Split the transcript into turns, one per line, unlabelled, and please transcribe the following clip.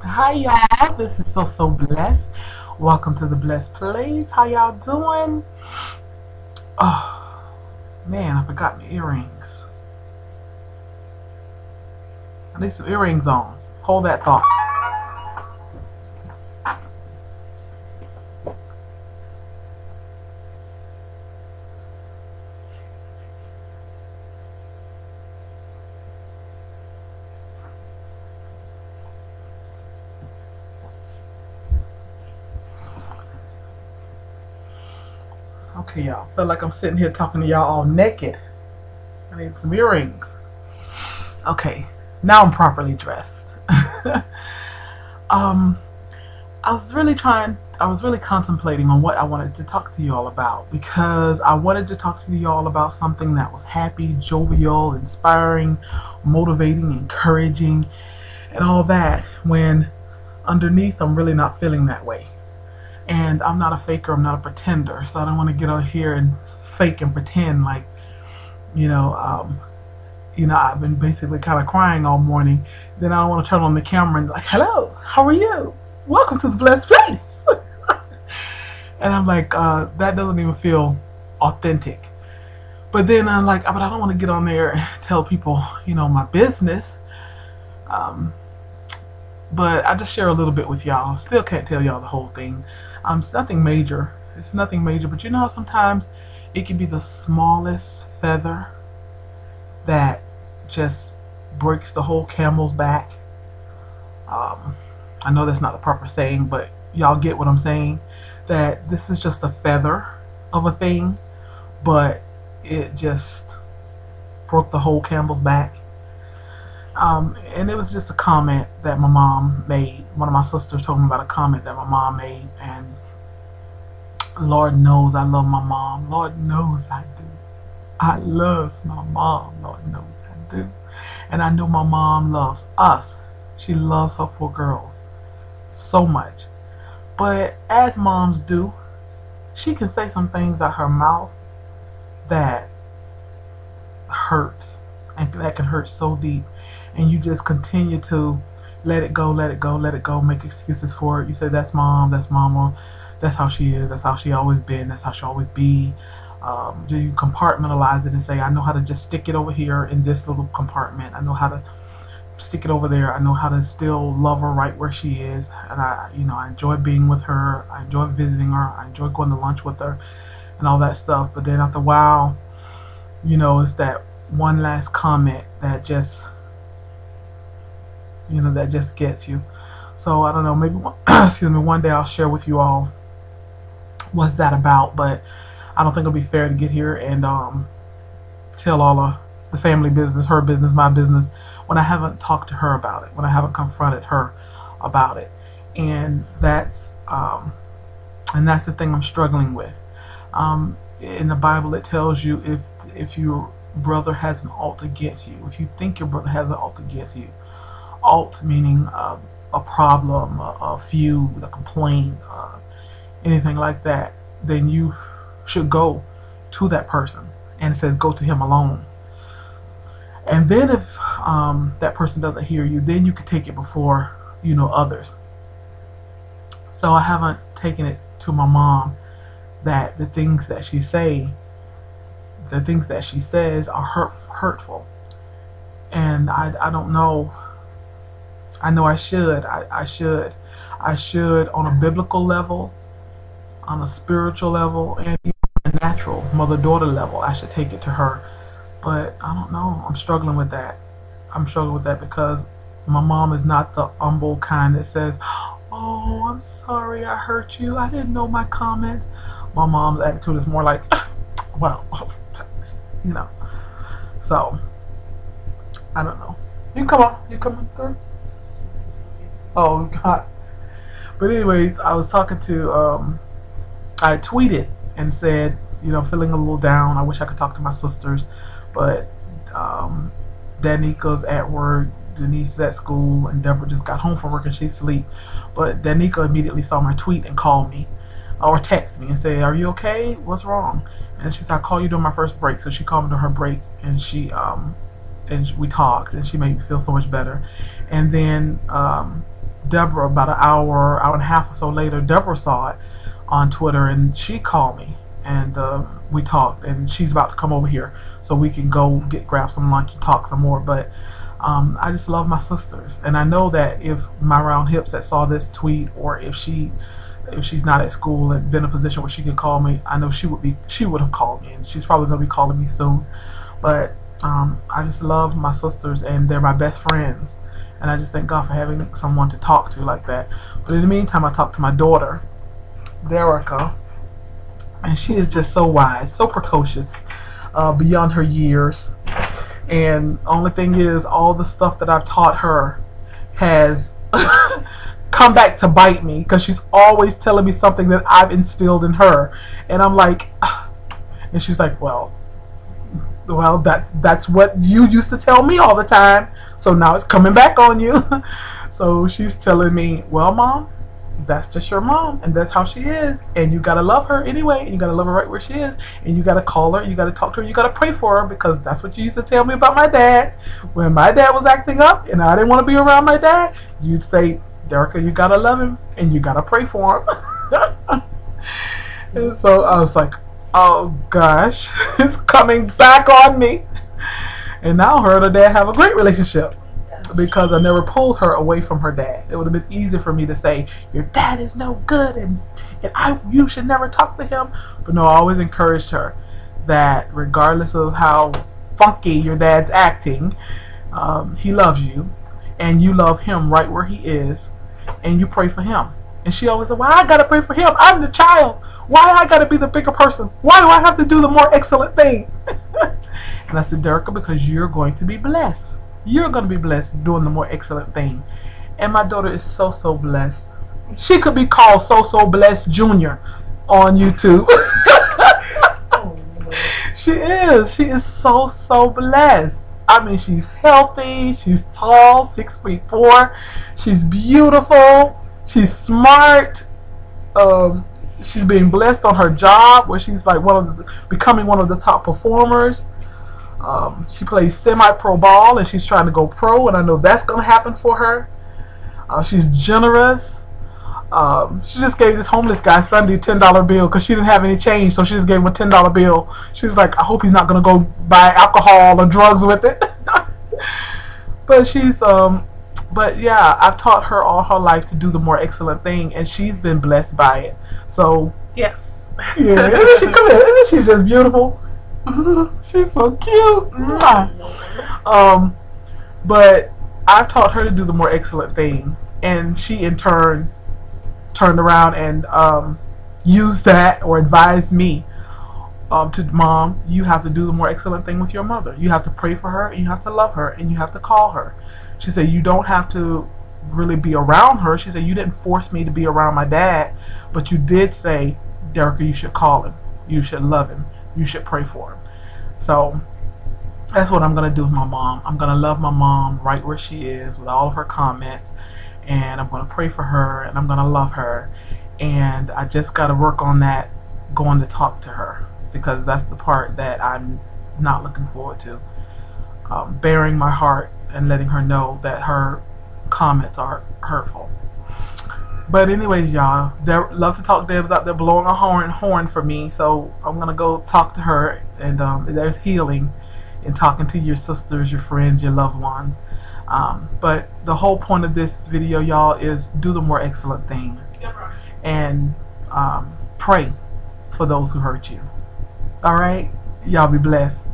Hi y'all, this is so blessed. Welcome to the Blessed Place. How y'all doing? Oh man, I forgot my earrings. I need some earrings on. Hold that thought. Okay, y'all. Feel like I'm sitting here talking to y'all all naked. I need some earrings. Okay, now I'm properly dressed. um, I was really contemplating on what I wanted to talk to you all about because I wanted to talk to you all about something that was happy, jovial, inspiring, motivating, encouraging, and all that when underneath I'm really not feeling that way. And I'm not a faker, I'm not a pretender, so I don't want to get on here and fake and pretend like, you know, um, I've been basically kind of crying all morning. Then I don't want to turn on the camera and be like, hello, how are you? Welcome to the Blessed Place. And I'm like, that doesn't even feel authentic. But then I'm like, but I don't want to get on there and tell people, my business. Um, but I just share a little bit with y'all. Still can't tell y'all the whole thing. It's nothing major. It's nothing major, but you know how sometimes it can be the smallest feather that just breaks the whole camel's back. Um, I know that's not the proper saying, but y'all get what I'm saying. That this is just a feather of a thing, but it just broke the whole camel's back. And it was just a comment that my mom made. One of my sisters told me about a comment that my mom made, and Lord knows I love my mom. Lord knows I do. I love my mom. Lord knows I do. And I know my mom loves us. She loves her four girls so much. But as moms do, she can say some things out her mouth that hurt, and that can hurt so deep. And you just continue to let it go, let it go, let it go, make excuses for it. You say, that's mom, that's mama, that's how she is, that's how she always been, that's how she always be. Do you compartmentalize it and say, I know how to just stick it over here in this little compartment. I know how to stick it over there. I know how to still love her right where she is. And I enjoy being with her. I enjoy visiting her. I enjoy going to lunch with her and all that stuff. But then after a while, it's that one last comment that just, that just gets you. So I don't know, maybe, excuse me, one day I'll share with you all what's that about, but I don't think it'll be fair to get here and tell all of the family business, her business, my business, when I haven't talked to her about it, when I haven't confronted her about it. And that's the thing I'm struggling with. In the Bible, it tells you if your brother has an alt against you, if you think your brother has an alt against you, alt meaning a problem, a feud, a complaint, anything like that, then you should go to that person. And it says go to him alone. And then if that person doesn't hear you, then you could take it before others. So I haven't taken it to my mom that the things that she says are hurtful. And I don't know. I know I should. I should on a biblical level, on a spiritual level, and even on a natural mother-daughter level. I should take it to her. But I don't know. I'm struggling with that. I'm struggling with that because my mom is not the humble kind that says, oh, I'm sorry I hurt you. I didn't know my comments. My mom's attitude is more like, well, you know. So, I don't know. You come on. You coming through? Oh, God. But anyways, I was talking to, I tweeted and said, feeling a little down. I wish I could talk to my sisters. But Danika's at work, Denise is at school, and Deborah just got home from work and she's asleep. But Danica immediately saw my tweet and called me or texted me and said, are you okay? What's wrong? And she said, I'll call you during my first break. So she called me during her break and we talked and she made me feel so much better. And then Deborah, about an hour, hour and a half or so later, Deborah saw it on Twitter, and she called me, and we talked, and she's about to come over here so we can go grab some lunch and talk some more. But I just love my sisters, and I know that if my round hips that saw this tweet, or if she's not at school and been in a position where she can call me, I know she would have called me, and she's probably going to be calling me soon. But I just love my sisters, and they're my best friends, and I just thank God for having someone to talk to like that. But in the meantime, I talked to my daughter, Derica, and she is just so wise, so precocious, beyond her years. And only thing is, all the stuff that I've taught her has come back to bite me, because she's always telling me something that I've instilled in her, and I'm like, and she's like, well, that's what you used to tell me all the time, so now it's coming back on you. So she's telling me, well, Mom, that's just your mom, and that's how she is, and you gotta love her anyway, and you gotta love her right where she is, and you gotta call her, you gotta talk to her, you gotta pray for her, because that's what you used to tell me about my dad. When my dad was acting up and I didn't want to be around my dad, you'd say, Derica, you gotta love him and you gotta pray for him. And so I was like, oh gosh, it's coming back on me. And now her and her dad have a great relationship, because I never pulled her away from her dad. It would have been easy for me to say, your dad is no good, and you should never talk to him. But no, I always encouraged her that regardless of how funky your dad's acting, he loves you, and you love him right where he is, and you pray for him. And she always said, why I gotta pray for him? I'm the child. Why I gotta be the bigger person? Why do I have to do the more excellent thing? And I said, Derica, because you're going to be blessed. You're going to be blessed doing the more excellent thing. And my daughter is so, so blessed. She could be called So Blessed Junior on YouTube. She is. She is so, so blessed. I mean, she's healthy. She's tall, 6'4". She's beautiful. She's smart. She's being blessed on her job, where she's like becoming one of the top performers. She plays semi-pro ball, and she's trying to go pro, and I know that's going to happen for her. She's generous. She just gave this homeless guy Sunday a $10 bill because she didn't have any change, so she just gave him a $10 bill. She's like, I hope he's not going to go buy alcohol or drugs with it. But yeah, I've taught her all her life to do the more excellent thing, and she's been blessed by it. So
yes,
yeah, isn't she? Come here, isn't she just beautiful? She's so cute. But I've taught her to do the more excellent thing, and she in turn turned around and used that, or advised me to, Mom, you have to do the more excellent thing with your mother. You have to pray for her, and you have to love her, and you have to call her. She said, you don't have to really be around her. She said, you didn't force me to be around my dad, but you did say, Derica, you should call him, you should love him, you should pray for him. So that's what I'm going to do with my mom. I'm going to love my mom right where she is with all of her comments, and I'm going to pray for her, and I'm going to love her. And I just got to work on that, going to talk to her, because that's the part that I'm not looking forward to. Bearing my heart and letting her know that her comments are hurtful. But anyways, y'all, Love to Talk Deb's out there blowing a horn for me, so I'm going to go talk to her, and there's healing in talking to your sisters, your friends, your loved ones. But the whole point of this video, y'all, is do the more excellent thing, and pray for those who hurt you. Alright? Y'all be blessed.